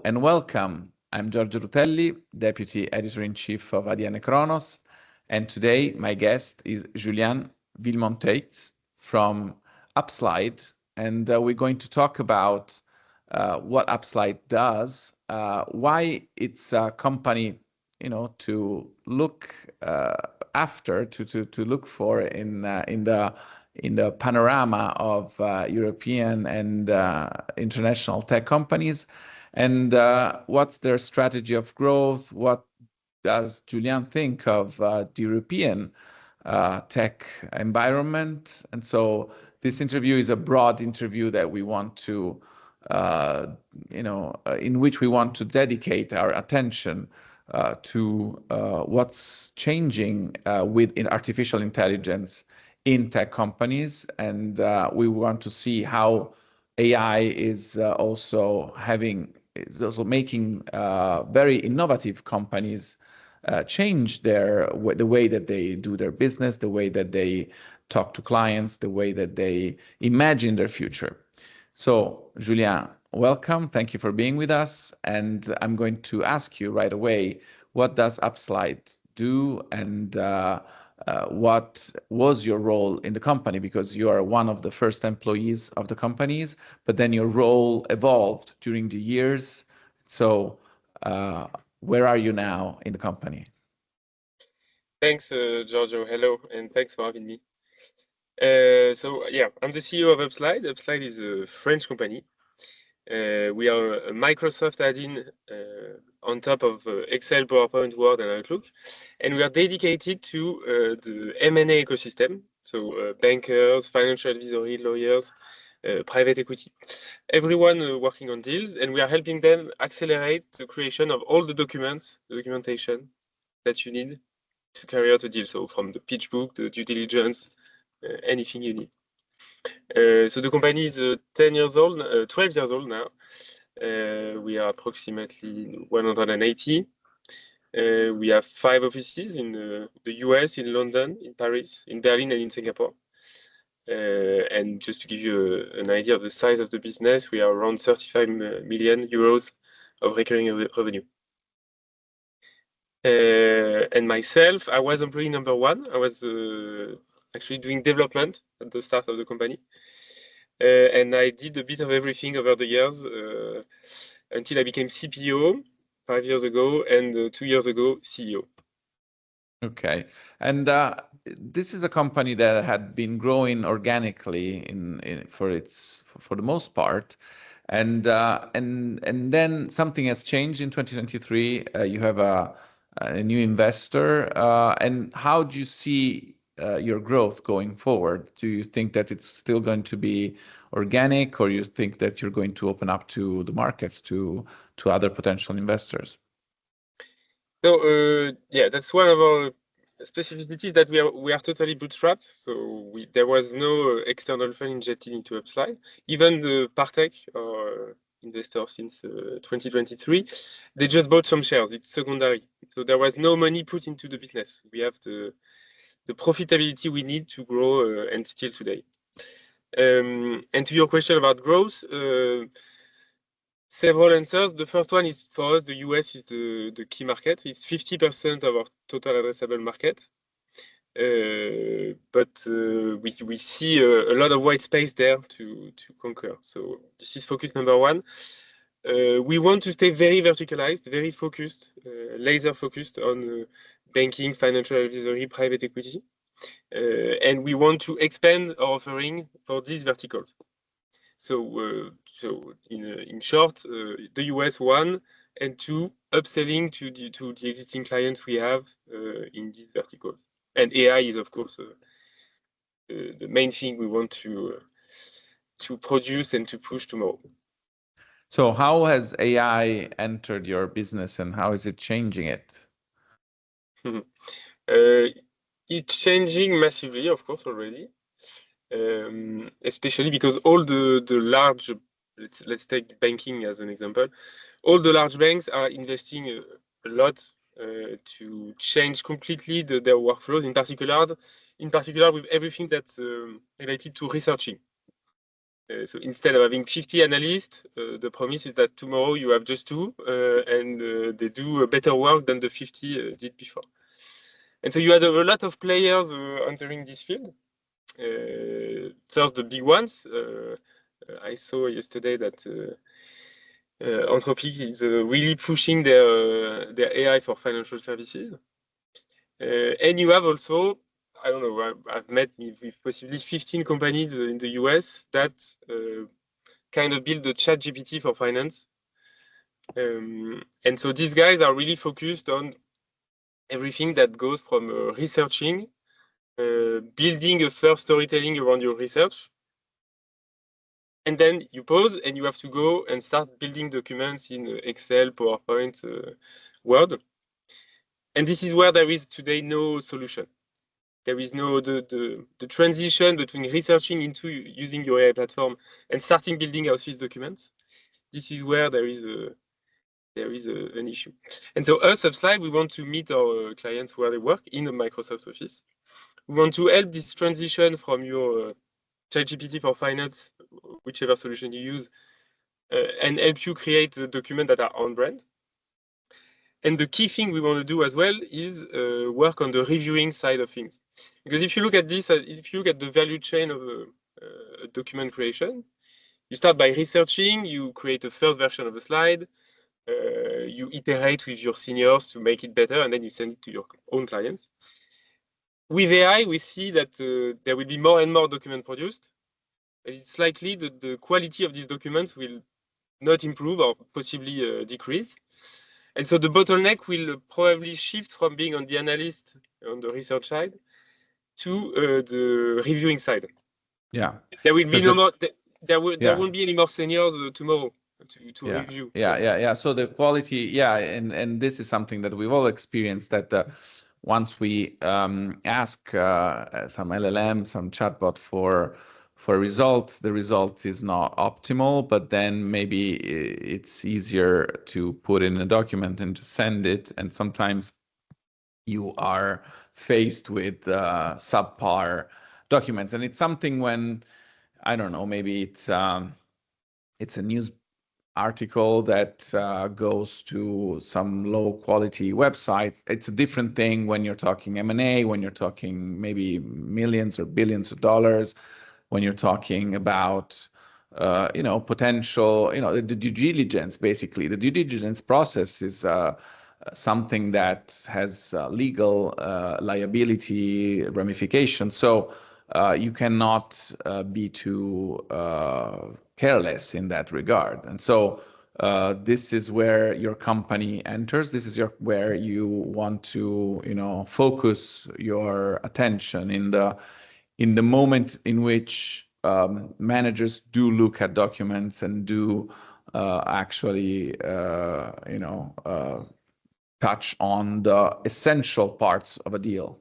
and welcome. I'm Giorgio Rutelli, Deputy Editor-in-Chief of ADN Kronos, and today my guest is Julien Villemonteix from UpSlide, and we're going to talk about what UpSlide does, why it's a company, to look after, to look for in the panorama of European and international tech companies, and what's their strategy of growth? What does Julien think of the European tech environment? And so this interview is a broad interview that we want to, in which we want to dedicate our attention to what's changing in artificial intelligence in tech companies, and we want to see how AI is also making very innovative companies change the way that they do their business, the way that they talk to clients, the way that they imagine their future. So, Julien, welcome. Thank you for being with us. And I'm going to ask you right away, what does UpSlide do, and what was your role in the company? Because you are one of the first employees of the companies, but then your role evolved during the years. So where are you now in the company? Thanks, Giorgio. Hello, and thanks for having me. I'm the CEO of UpSlide. UpSlide is a French company. We are a Microsoft add-in on top of Excel, PowerPoint, Word, and Outlook. And we are dedicated to the M&A ecosystem. So bankers, financial advisory, lawyers, private equity, everyone working on deals. And we are helping them accelerate the creation of all the documents, the documentation that you need to carry out a deal. So from the pitch book, the due diligence, anything you need. So the company is 12 years old now. We are approximately 180. We have 5 offices in the US, in London, in Paris, in Berlin, and in Singapore. And just to give you an idea of the size of the business, we are around 35 million euros of recurring revenue. And myself, I was employee number 1. I was actually doing development at the start of the company. And I did a bit of everything over the years until I became CPO 5 years ago, and 2 years ago, CEO. Okay. And this is a company that had been growing organically for the most part. And then something has changed in 2023. You have a new investor. And how do you see your growth going forward? Do you think that it's still going to be organic, or you think that you're going to open up to the markets, to other potential investors? So that's one of our specificities, that we are totally bootstrapped. So there was no external fund injected into UpSlide. Even the Partech, our investor since 2023, they just bought some shares. It's secondary. So there was no money put into the business. We have the profitability we need to grow and still today. And to your question about growth, several answers. The first one is, for us, the US is the key market. It's 50% of our total addressable market. But we see a lot of white space there to conquer. So this is focus number 1. We want to stay very verticalized, very focused, laser focused on banking, financial advisory, private equity. And we want to expand our offering for these verticals. So in short, the US 1, and 2, upselling to the existing clients we have in these verticals. And AI is, of course, the main thing we want to produce and to push tomorrow. So how has AI entered your business, and how is it changing it? It's changing massively, of course, already. Especially because all the large, let's take banking as an example, all the large banks are investing a lot to change completely their workflows, in particular with everything that's related to researching. So instead of having 50 analysts, the promise is that tomorrow you have just two, and they do better work than the 50 did before. And so you had a lot of players entering this field. First, the big ones. I saw yesterday that Anthropic is really pushing their AI for financial services. And you have also, I don't know, I've met with possibly 15 companies in the US that kind of build the chat GPT for finance. And so these guys are really focused on everything that goes from researching, building a first storytelling around your research. And then you pause and you have to go and start building documents in Excel, PowerPoint, Word. And this is where there is today no solution. There is no the transition between researching into using your AI platform and starting building out these documents. This is where there is an issue. And so us, UpSlide, we want to meet our clients where they work in a Microsoft Office. We want to help this transition from your ChatGPT for finance, whichever solution you use, and help you create the documents that are on brand. And the key thing we want to do as well is work on the reviewing side of things. Because if you look at this, if you look at the value chain of document creation, you start by researching, you create a first version of a slide, you iterate with your seniors to make it better, and then you send it to your own clients. With AI, we see that there will be more and more documents produced. It's likely that the quality of these documents will not improve or possibly decrease. And so the bottleneck will probably shift from being on the analyst, on the research side, to the reviewing side. Yeah. There will be no more, there won't be any more seniors tomorrow to Yeah. review. Yeah. So the quality, and this is something that we've all experienced, that once we ask some LLM, some chatbot for a result, the result is not optimal, but then maybe it's easier to put in a document and just send it. And sometimes you are faced with subpar documents. And it's something when, I don't know, maybe it's a news article that goes to some low quality website. It's a different thing when you're talking M&A, when you're talking maybe millions or billions of dollars, when you're talking about potential, the due diligence. Basically the due diligence process is something that has legal liability ramifications. So you cannot be too careless in that regard. And so this is where your company enters. This is where you want to, focus your attention in the moment in which managers do look at documents and do actually, touch on the essential parts of a deal.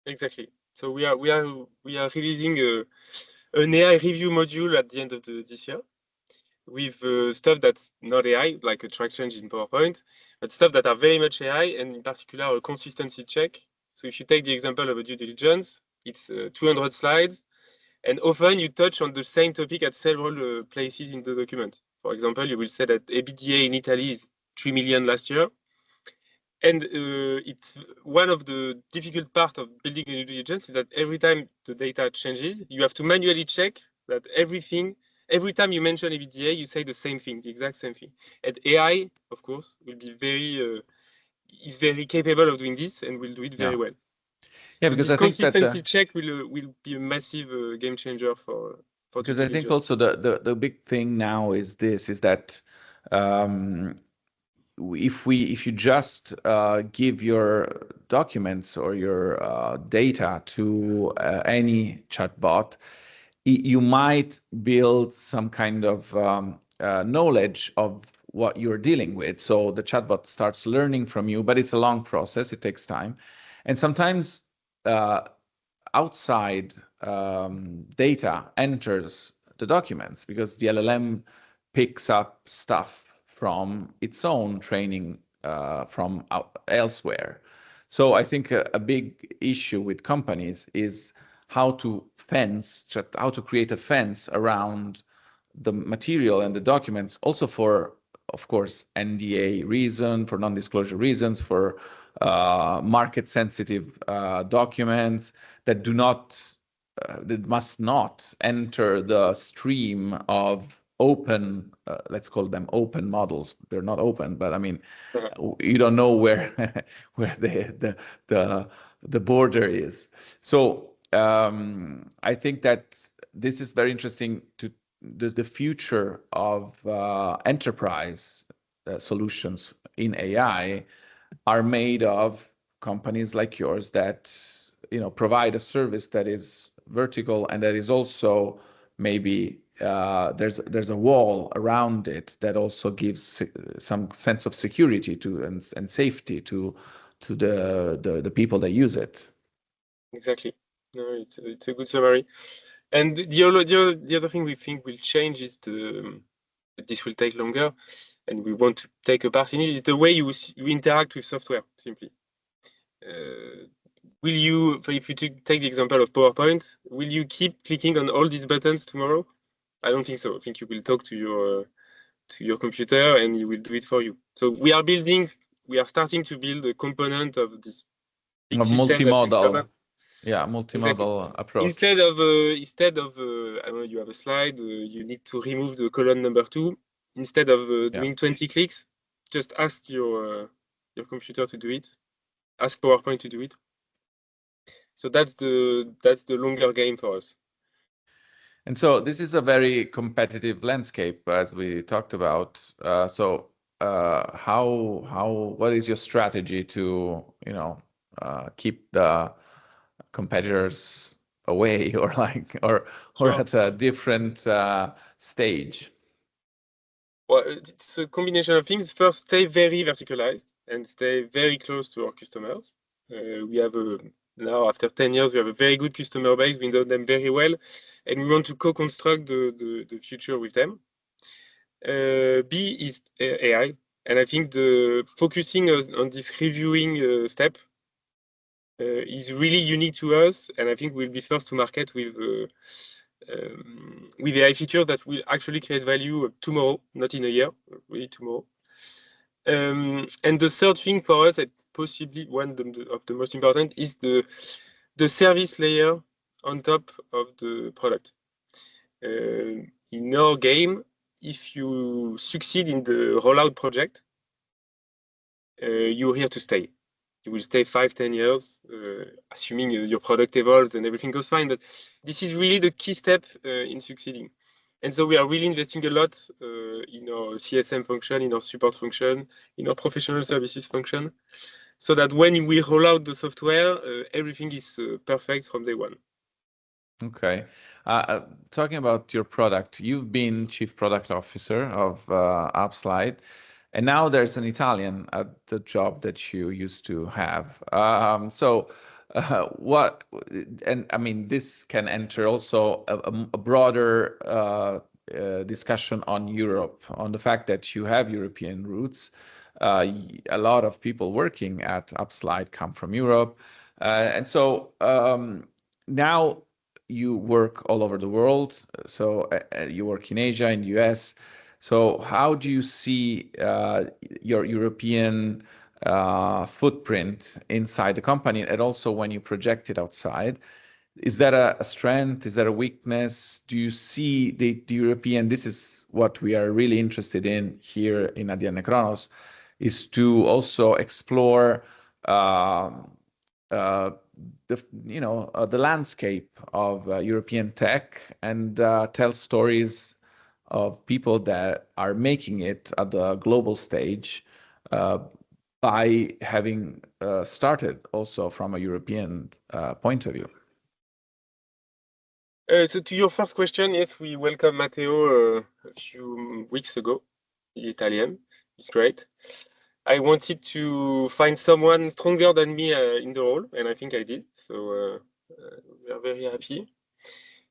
Exactly. So we are releasing an AI review module at the end of this year with stuff that's not AI, like a track change in PowerPoint, but stuff that are very much AI, and in particular a consistency check. So if you take the example of a due diligence, it's 200 slides, and often you touch on the same topic at several places in the document. For example, you will say that EBITDA in Italy is 3 million last year. And it's one of the difficult parts of building a due diligence is that every time the data changes, you have to manually check that every time you mention EBITDA, you say the same thing, the exact same thing. And AI, of course, will be is very capable of doing this and will do it very well. Yeah, so because this I think that consistency check will be a massive game changer for because due I think diligence. also the big thing now is that if you just give your documents or your data to any chatbot, you might build some kind of knowledge of what you're dealing with. So the chatbot starts learning from you, but it's a long process. It takes time. And sometimes outside data enters the documents because the LLM picks up stuff from its own training from elsewhere. So I think a big issue with companies is how to create a fence around the material and the documents also for, of course, NDA reason, for non-disclosure reasons, for market sensitive documents that do not, that must not enter the stream of open, let's call them open models. They're not open, but I mean, you don't know where where the border is. So I think that this is very interesting to the future of enterprise solutions in AI are made of companies like yours that provide a service that is vertical and that is also maybe there's a wall around it that also gives some sense of security to and safety to the people that use it. Exactly. No, it's a good summary. And the other thing we think will change is this will take longer, and we want to take a part in it, is the way you interact with software, simply. Will you, if you take the example of PowerPoint, will you keep clicking on all these buttons tomorrow? I don't think so. I think you will talk to your computer and it will do it for you. So we are starting to build a component of this big system. Multimodal. Yeah, multimodal exactly. approach. Instead of I don't know, you have a slide, you need to remove the column number 2. Instead of doing 20 clicks, just ask your computer to do it. Ask PowerPoint to do it. So that's the longer game for us. And so this is a very competitive landscape, as we talked about. What is your strategy to keep the competitors away or at a different stage? Well, it's a combination of things. First, stay very verticalized and stay very close to our customers. We have now, after 10 years, we have a very good customer base. We know them very well, and we want to co-construct the future with them. B is AI, and I think the focusing on this reviewing step is really unique to us, and I think we'll be first to market with AI features that will actually create value tomorrow, not in a year, really tomorrow. And the third thing for us, and possibly one of the most important, is the service layer on top of the product. In our game, if you succeed in the rollout project, you're here to stay. You will stay 5-10 years, assuming your product evolves and everything goes fine. But this is really the key step in succeeding. And so we are really investing a lot in our CSM function, in our support function, in our professional services function, so that when we roll out the software, everything is perfect from day one. Okay. Talking about your product, you've been Chief Product Officer of UpSlide, and now there's an Italian at the job that you used to have. This can enter also a broader discussion on Europe, on the fact that you have European roots. A lot of people working at UpSlide come from Europe. And so now you work all over the world. So you work in Asia, in the US. So how do you see your European footprint inside the company, and also when you project it outside? Is that a strength? Is that a weakness? Do you see the European, this is what we are really interested in here in Azienda Kronos, is to also explore the landscape of European tech and tell stories of people that are making it at the global stage by having started also from a European point of view. So to your first question, yes, we welcomed Matteo a few weeks ago. He's Italian. He's great. I wanted to find someone stronger than me in the role, and I think I did. So we are very happy.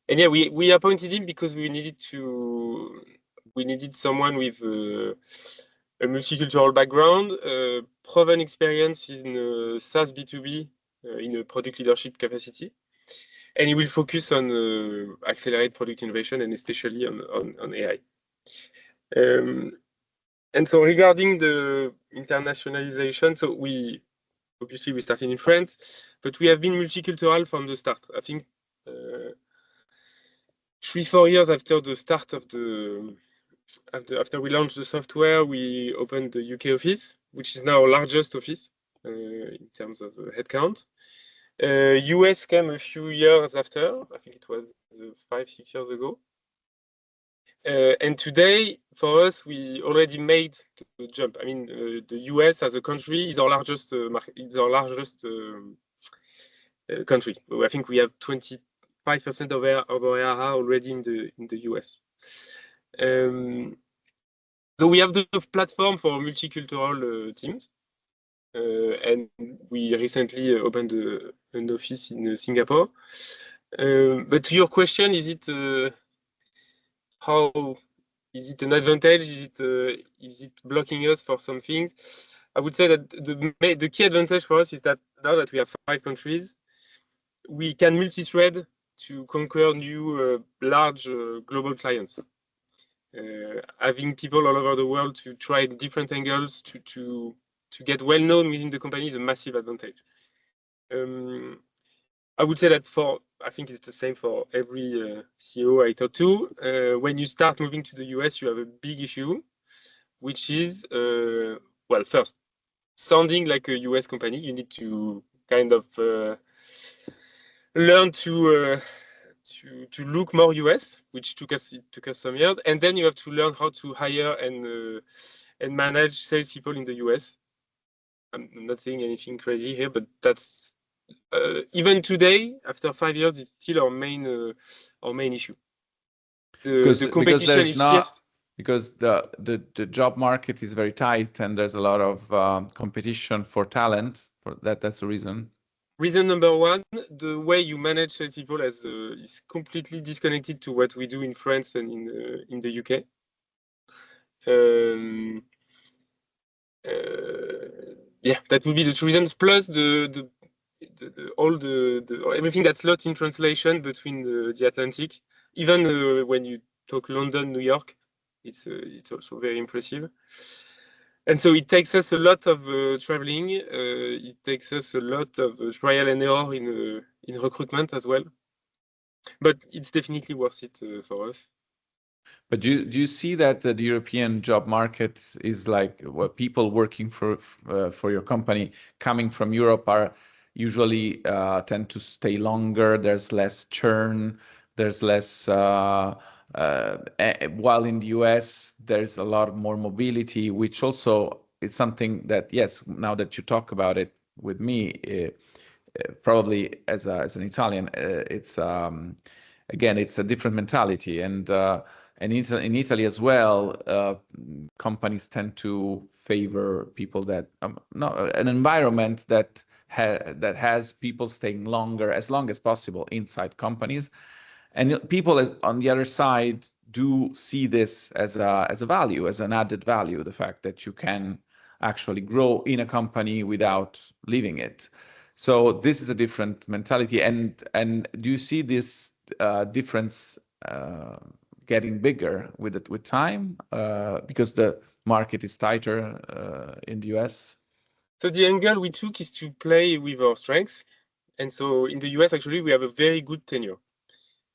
And yeah, we appointed him because we needed someone with a multicultural background, proven experience in SaaS B2B in a product leadership capacity. and it will focus on accelerate product innovation and especially on AI. And so regarding the internationalization, so we started in France, but we have been multicultural from the start. I think 3-4 years after the start of after we launched the software, we opened the UK office, which is now our largest office in terms of headcount. US came a few years after. I think it was 5-6 years ago. And today, for us, we already made the jump. I mean, the US as a country is our largest market. It's our largest country. I think we have 25% of our ARR already in the US. So we have the platform for multicultural teams, and we recently opened an office in Singapore. But to your question, is it how is it an advantage? Is it blocking us for some things? I would say that the key advantage for us is that now that we have 5 countries, we can multi-thread to conquer new large global clients. Having people all over the world to try different angles to get well known within the company is a massive advantage. I would say that I think it's the same for every CEO I talk to. When you start moving to the US, you have a big issue, which is, well, first, sounding like a US company. You need to kind of learn to look more US, which took us some years, and then you have to learn how to hire and manage salespeople in the US. I'm not saying anything crazy here, but that's even today, after 5 years, it's still our main issue. The competition is fierce. Because the job market is very tight and there's a lot of competition for talent. That's the reason. Reason number one, the way you manage salespeople is completely disconnected to what we do in France and in the UK. Yeah, that would be the 2 reasons. Plus everything that's lost in translation between the Atlantic. Even when you talk London, New York, it's also very impressive. And so it takes us a lot of traveling. It takes us a lot of trial and error in recruitment as well. But it's definitely worth it for us. But do you see that the European job market is like people working for your company coming from Europe are usually tend to stay longer. There's less churn. There's less. While in the US, there's a lot more mobility, which also is something that, yes, now that you talk about it with me, probably as an Italian, it's again, it's a different mentality. And in Italy as well, companies tend to favor people that an environment that has people staying longer, as long as possible inside companies. And people on the other side do see this as a value, as an added value, the fact that you can actually grow in a company without leaving it. So this is a different mentality. And do you see this difference getting bigger with time because the market is tighter in the US? So the angle we took is to play with our strengths. And so in the US, actually, we have a very good tenure.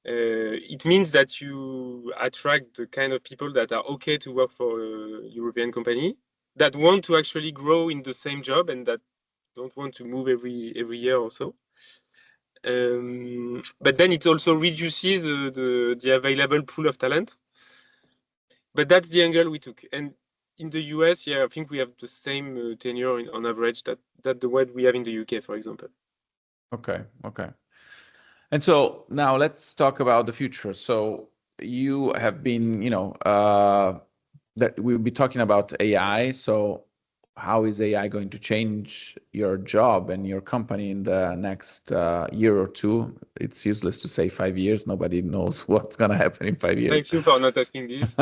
It means that you attract the kind of people that are okay to work for a European company, that want to actually grow in the same job and that don't want to move every year or so. But then it also reduces the available pool of talent. But that's the angle we took. And in the US, yeah, I think we have the same tenure on average that the one we have in the UK, for example. Okay. And so now let's talk about the future. So you have been, that we'll be talking about AI. So how is AI going to change your job and your company in the next year or two? It's useless to say 5 years. Nobody knows what's going to happen in 5 years. Thank you for not asking this.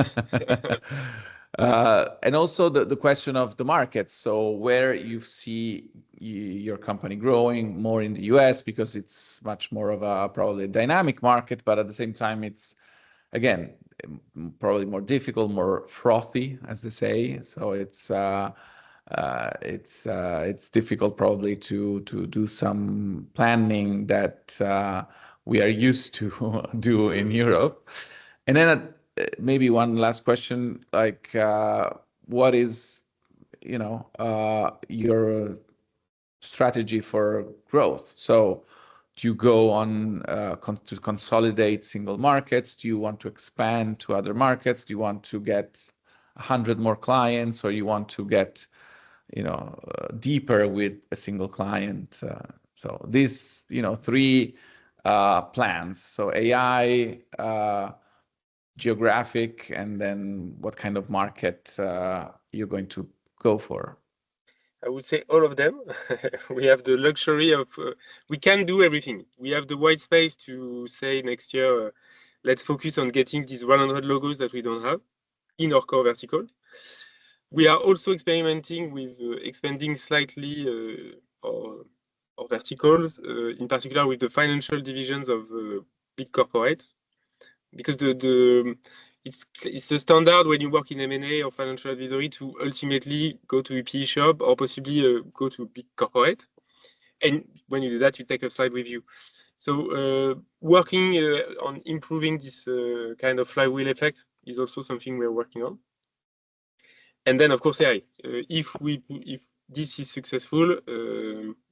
And also the question of the market. So where you see your company growing more in the US because it's much more of a probably a dynamic market, but at the same time, it's again probably more difficult, more frothy, as they say. So it's difficult probably to do some planning that we are used to do in Europe. And then maybe one last question, like what is your strategy for growth? So do you go on to consolidate single markets? Do you want to expand to other markets? Do you want to get 100 more clients, or you want to get deeper with a single client? So these three plans. So AI, geographic, and then what kind of market you're going to go for? I would say all of them. We have the luxury of, we can do everything. We have the white space to say next year, let's focus on getting these 100 logos that we don't have in our core vertical. We are also experimenting with expanding slightly our verticals, in particular with the financial divisions of big corporates, because it's a standard when you work in M&A or financial advisory to ultimately go to a PE shop or possibly go to a big corporate. And when you do that, you take UpSlide with you. So working on improving this kind of flywheel effect is also something we're working on. And then, of course, AI. If this is successful,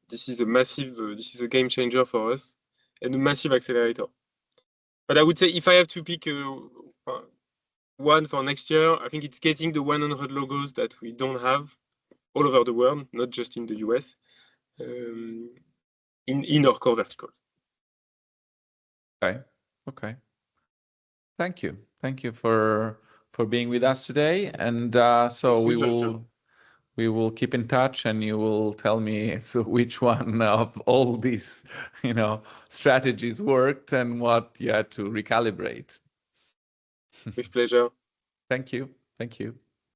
this is a game changer for us and a massive accelerator. But I would say if I have to pick one for next year, I think it's getting the 100 logos that we don't have all over the world, not just in the US, in our core vertical. Okay. Thank you for being with us today, and so we will keep in touch, and you will tell me which one of all these strategies worked and what you had to recalibrate. With pleasure. Thank you.